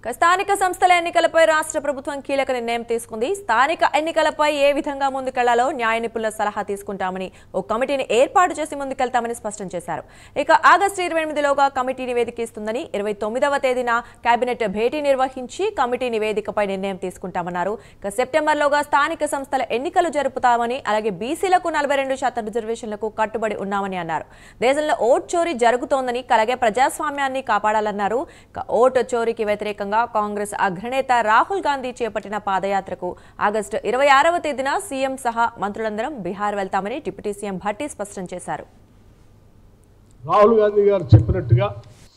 స్థానిక సంస్థల ఎన్నికలపై రాష్ట్ర ప్రభుత్వం కీలక నిర్ణయం తీసుకుంది. స్థానిక ఎన్నికలపై ఏ విధంగా ముందుకెళ్లాలో న్యాయ నిపుణుల సలహా తీసుకుంటామని ఓ కమిటీని ఏర్పాటు చేసి ముందుకెళ్తామని స్పష్టం చేశారు. ఇక ఆగస్టు 28లోగా కమిటీ నివేదిక ఇస్తుందని 29వ తేదీన కేబినెట్ భేటీ నిర్వహించి కమిటీ నివేదికపై నిర్ణయం తీసుకుంటామన్నారు. ఇక సెప్టెంబర్లోగా స్థానిక సంస్థల ఎన్నికలు జరుపుతామని, అలాగే బీసీలకు 42% రిజర్వేషన్లకు కట్టుబడి ఉన్నామని అన్నారు. దేశంలో ఓటు చోరీ జరుగుతోందని, అలాగే ప్రజాస్వామ్యాన్ని కాపాడాలన్నారు. ఇక ఓటు చోరీకి వ్యతిరేకంగా కాంగ్రెస్ అగ్రనేత రాహుల్ గాంధీ చేపట్టిన పాదయాత్రకు ఆగస్టు 26వ తేదీన సీఎం సహా మంత్రులందరం బీహార్ వెళ్తామని డిప్యూటీ సీఎం భట్టి స్పష్టం చేశారు. రాహుల్ గాంధీ గారు చెప్పినట్టుగా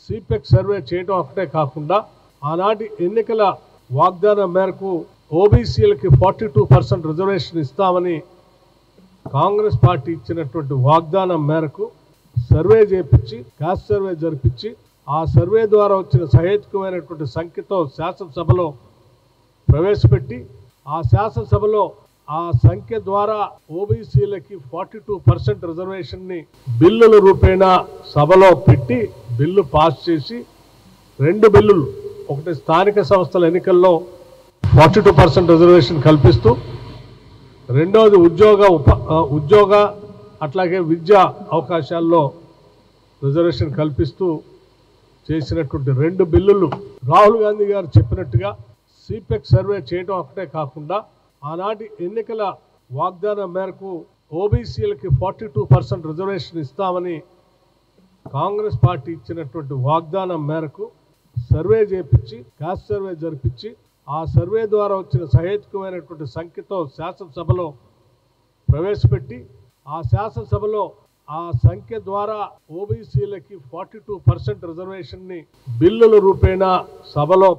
సిపెక్ సర్వే చేయడం ఒకటే కాకుండా ఆనాటి ఎన్నికల వాగ్దానం మేరకు ఓబీసీలకి 42% రిజర్వేషన్ ఇస్తామని కాంగ్రెస్ పార్టీ ఇచ్చినటువంటి వాగ్దానం మేరకు సర్వే చేపించి, క్యాస్ట్ సర్వే జరిపించి, ఆ సర్వే ద్వారా వచ్చిన సహేతుకమైనటువంటి సంఖ్యతో శాసనసభలో ప్రవేశపెట్టి, ఆ శాసనసభలో ఆ సంఖ్య ద్వారా ఓబీసీలకి 42% రిజర్వేషన్ని బిల్లుల రూపేణా సభలో పెట్టి బిల్లు పాస్ చేసి, 2 బిల్లులు, ఒకటి స్థానిక సంస్థల ఎన్నికల్లో 42% రిజర్వేషన్ కల్పిస్తూ, రెండవది ఉద్యోగ అట్లాగే విద్యా అవకాశాల్లో రిజర్వేషన్ కల్పిస్తూ చేసినటువంటి 2 బిల్లులు. రాహుల్ గాంధీ గారు చెప్పినట్టుగా సిపెక్ సర్వే చేయడం ఒకటే కాకుండా ఆనాటి ఎన్నికల వాగ్దానం మేరకు ఓబీసీలకి 42% రిజర్వేషన్ ఇస్తామని కాంగ్రెస్ పార్టీ ఇచ్చినటువంటి వాగ్దానం మేరకు సర్వే చేపించి, క్యాస్ట్ సర్వే జరిపించి, ఆ సర్వే ద్వారా వచ్చిన సహేతుకమైనటువంటి సంఖ్యతో శాసనసభలో ప్రవేశపెట్టి, ఆ శాసనసభలో ఆ సంఖ్య ద్వారా ఓబీసీలకి 42% రిజర్వేషన్ని బిల్లుల రూపేణా సభలో